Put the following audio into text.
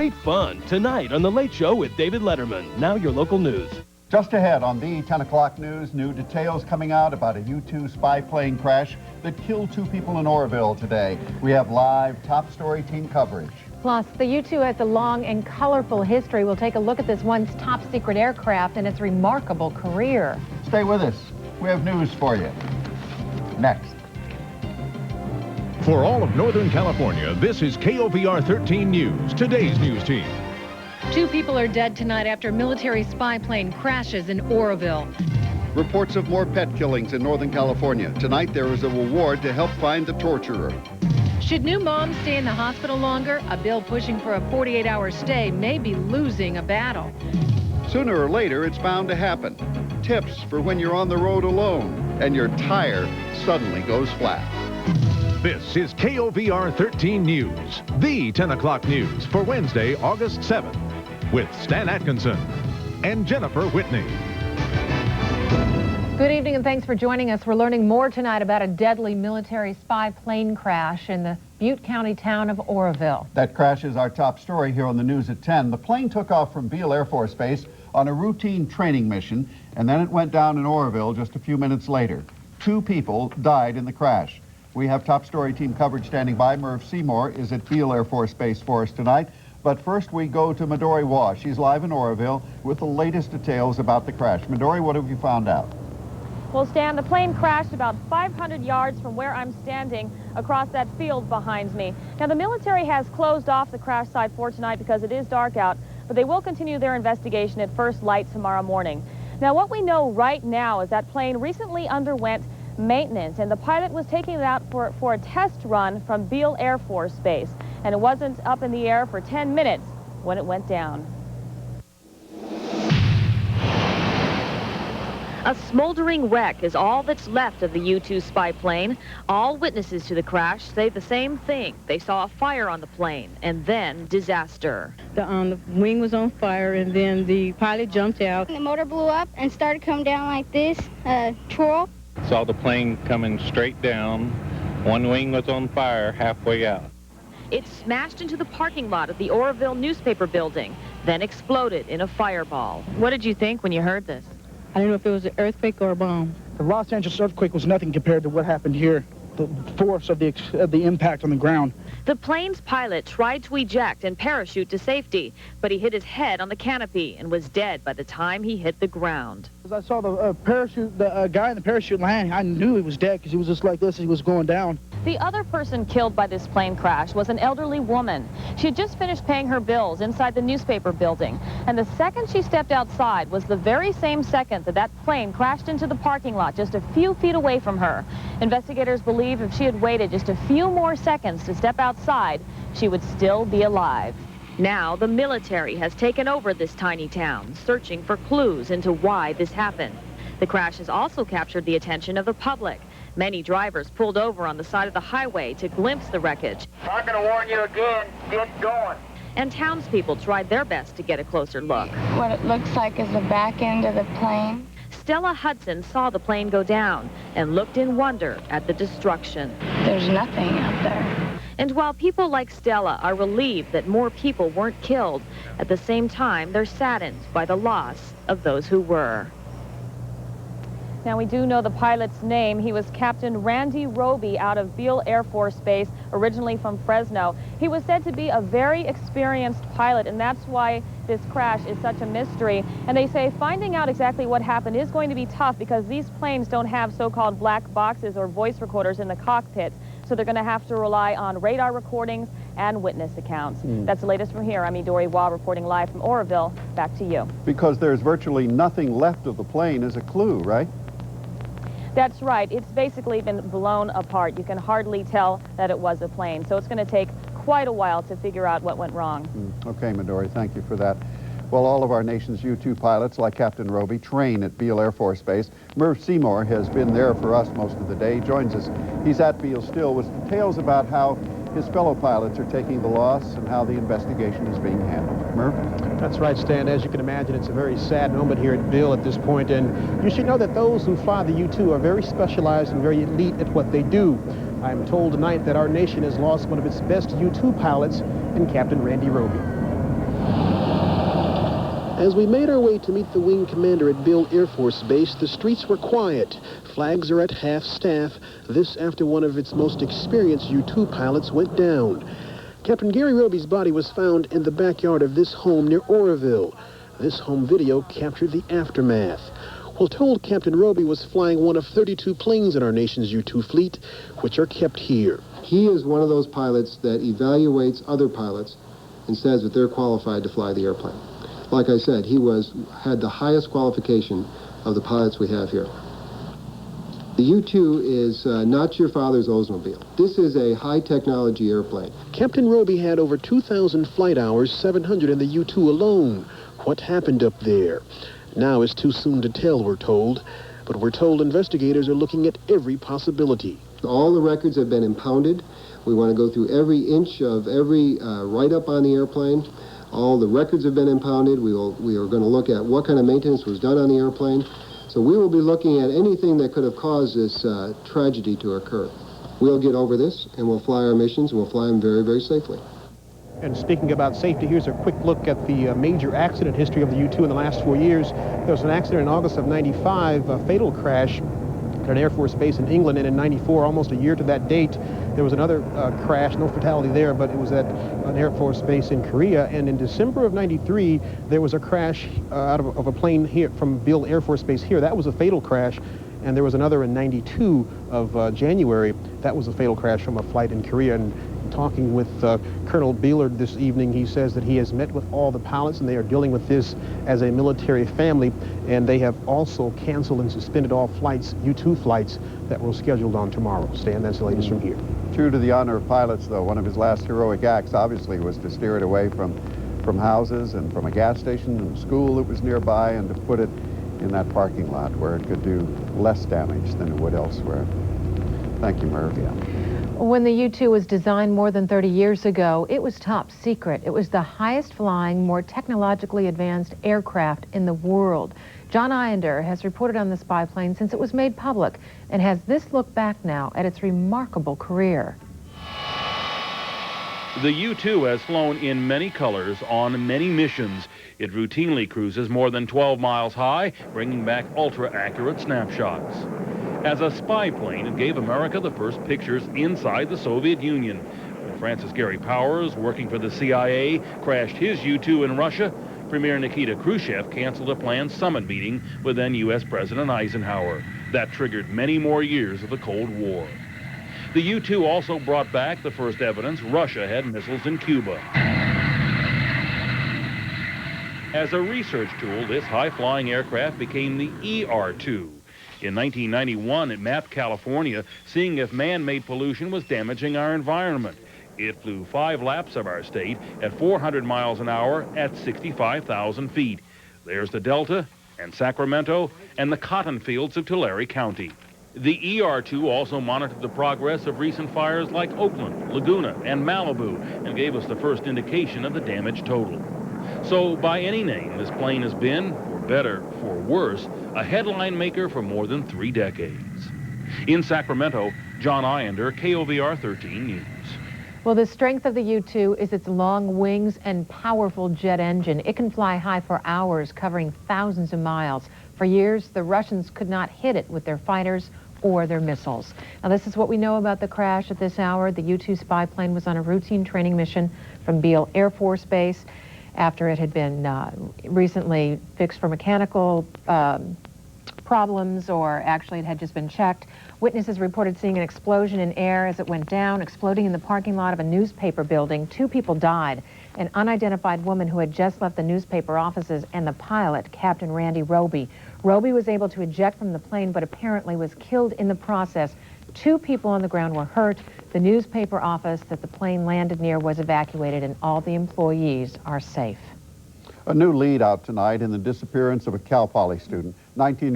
great fun tonight on The Late Show with David Letterman. Now your local news. Just ahead on the 10 o'clock news, new details coming out about a U-2 spy plane crash that killed 2 people in Oroville today. We have live top story team coverage. Plus, the U-2 has a long and colorful history. We'll take a look at this once top secret aircraft and its remarkable career. Stay with us. We have news for you. Next. For all of Northern California, this is KOVR 13 News, today's news team. 2 people are dead tonight after military spy plane crashes in Oroville. Reports of more pet killings in Northern California. Tonight there is a reward to help find the torturer. Should new moms stay in the hospital longer? A bill pushing for a 48-hour stay may be losing a battle. Sooner or later, it's bound to happen. Tips for when you're on the road alone and your tire suddenly goes flat. This is KOVR 13 News, the 10 o'clock news for Wednesday, August 7th, with Stan Atkinson and Jennifer Whitney. Good evening and thanks for joining us. We're learning more tonight about a deadly military spy plane crash in the Butte County town of Oroville. That crash is our top story here on the news at 10. The plane took off from Beale Air Force Base on a routine training mission, and then it went down in Oroville just a few minutes later. 2 people died in the crash. We have top story team coverage standing by. Merv Seymour is at Beale Air Force Base for us tonight. But first we go to Midori Waugh. She's live in Oroville with the latest details about the crash. Midori, what have you found out? Well, Stan, the plane crashed about 500 yards from where I'm standing across that field behind me. Now, the military has closed off the crash site for tonight because it is dark out, but they will continue their investigation at first light tomorrow morning. Now, what we know right now is that plane recently underwent maintenance, and the pilot was taking it out for a test run from Beale Air Force Base, and it wasn't up in the air for 10 minutes when it went down. A smoldering wreck is all that's left of the U-2 spy plane. All witnesses to the crash say the same thing. They saw a fire on the plane and then disaster. The wing was on fire, and then the pilot jumped out. The motor blew up and started coming down like this, twirl. Saw the plane coming straight down. One wing was on fire halfway out. It smashed into the parking lot of the Oroville newspaper building, then exploded in a fireball. What did you think when you heard this? I didn't know if it was an earthquake or a bomb. The Los Angeles earthquake was nothing compared to what happened here, the force of the impact on the ground. The plane's pilot tried to eject and parachute to safety, but he hit his head on the canopy and was dead by the time he hit the ground. As I saw the guy in the parachute land, I knew he was dead because he was just like this as he was going down. The other person killed by this plane crash was an elderly woman. She had just finished paying her bills inside the newspaper building, and the second she stepped outside was the very same second that plane crashed into the parking lot just a few feet away from her. Investigators believe if she had waited just a few more seconds to step outside, she would still be alive. Now the military has taken over this tiny town, searching for clues into why this happened. The crash has also captured the attention of the public. Many drivers pulled over on the side of the highway to glimpse the wreckage. I'm going to warn you again, get going. And townspeople tried their best to get a closer look. What it looks like is the back end of the plane. Stella Hudson saw the plane go down and looked in wonder at the destruction. There's nothing out there. And while people like Stella are relieved that more people weren't killed, at the same time they're saddened by the loss of those who were. Now, we do know the pilot's name. He was Captain Randy Roby out of Beale Air Force Base, originally from Fresno. He was said to be a very experienced pilot, and that's why this crash is such a mystery. And they say finding out exactly what happened is going to be tough because these planes don't have so-called black boxes or voice recorders in the cockpit. So they're going to have to rely on radar recordings and witness accounts. That's the latest from here. I'm Midori Waugh reporting live from Oroville. Back to you. Because there's virtually nothing left of the plane is a clue, right? That's right. It's basically been blown apart. You can hardly tell that it was a plane. So it's going to take quite a while to figure out what went wrong. Okay, Midori, thank you for that. Well, all of our nation's U-2 pilots, like Captain Roby, train at Beale Air Force Base. Merv Seymour has been there for us most of the day. He joins us. He's at Beale still with details about how his fellow pilots are taking the loss and how the investigation is being handled. Merv? That's right, Stan. As you can imagine, it's a very sad moment here at Beale at this point, and you should know that those who fly the U-2 are very specialized and very elite at what they do. I'm told tonight that our nation has lost one of its best U-2 pilots in Captain Randy Roby. As we made our way to meet the wing commander at Bill Air Force Base, the streets were quiet. Flags are at half-staff. This after one of its most experienced U-2 pilots went down. Captain Gary Roby's body was found in the backyard of this home near Oroville. This home video captured the aftermath. We're told Captain Roby was flying one of 32 planes in our nation's U-2 fleet, which are kept here. He is one of those pilots that evaluates other pilots and says that they're qualified to fly the airplane. Like I said, he had the highest qualification of the pilots we have here. The U-2 is not your father's Oldsmobile. This is a high-technology airplane. Captain Roby had over 2,000 flight hours, 700 in the U-2 alone. What happened up there? Now it's too soon to tell, we're told. But we're told investigators are looking at every possibility. All the records have been impounded. We want to go through every inch of every write-up on the airplane. All the records have been impounded. We are going to look at what kind of maintenance was done on the airplane. So we will be looking at anything that could have caused this tragedy to occur. We'll get over this, and we'll fly our missions, and we'll fly them very, very safely. And speaking about safety, here's a quick look at the major accident history of the U-2 in the last 4 years. There was an accident in August of '95, a fatal crash at an Air Force base in England, and in '94, almost a year to that date, there was another crash, no fatality there, but it was at an Air Force base in Korea. And in December of '93, there was a crash out of a plane here from Bill Air Force Base here. That was a fatal crash. And there was another in '92 of January. That was a fatal crash from a flight in Korea. And talking with Colonel Beelard this evening, he says that he has met with all the pilots and they are dealing with this as a military family, and they have also canceled and suspended all flights, U-2 flights, that were scheduled on tomorrow. Stan, that's the latest from here. True to the honor of pilots, though, one of his last heroic acts, obviously, was to steer it away from houses and from a gas station and a school that was nearby, and to put it in that parking lot where it could do less damage than it would elsewhere. Thank you, Merv. Yeah. When the U-2 was designed more than 30 years ago, it was top secret. It was the highest flying, more technologically advanced aircraft in the world. John Iender has reported on the spy plane since it was made public and has this look back now at its remarkable career. The U-2 has flown in many colors on many missions. It routinely cruises more than 12 miles high, bringing back ultra-accurate snapshots. As a spy plane, it gave America the first pictures inside the Soviet Union. When Francis Gary Powers, working for the CIA, crashed his U-2 in Russia, Premier Nikita Khrushchev canceled a planned summit meeting with then U.S. President Eisenhower. That triggered many more years of the Cold War. The U-2 also brought back the first evidence Russia had missiles in Cuba. As a research tool, this high-flying aircraft became the ER-2. In 1991, it mapped California, seeing if man-made pollution was damaging our environment. It flew 5 laps of our state at 400 miles an hour at 65,000 feet. There's the Delta and Sacramento and the cotton fields of Tulare County. The ER-2 also monitored the progress of recent fires like Oakland, Laguna, and Malibu, and gave us the first indication of the damage total. So, by any name, this plane has been, for better, for worse, a headline maker for more than 3 decades. In Sacramento, John Iender, KOVR 13 News. Well, the strength of the U-2 is its long wings and powerful jet engine. It can fly high for hours, covering thousands of miles. For years, the Russians could not hit it with their fighters or their missiles. Now, this is what we know about the crash at this hour. The U-2 spy plane was on a routine training mission from Beale Air Force Base after it had been recently fixed for mechanical problems, or actually it had just been checked. Witnesses reported seeing an explosion in air as it went down, exploding in the parking lot of a newspaper building. 2 people died. An unidentified woman who had just left the newspaper offices and the pilot, Captain Randy Roby. Roby was able to eject from the plane, but apparently was killed in the process. 2 people on the ground were hurt. The newspaper office that the plane landed near was evacuated, and all the employees are safe. A new lead out tonight in the disappearance of a Cal Poly student. 19-year-old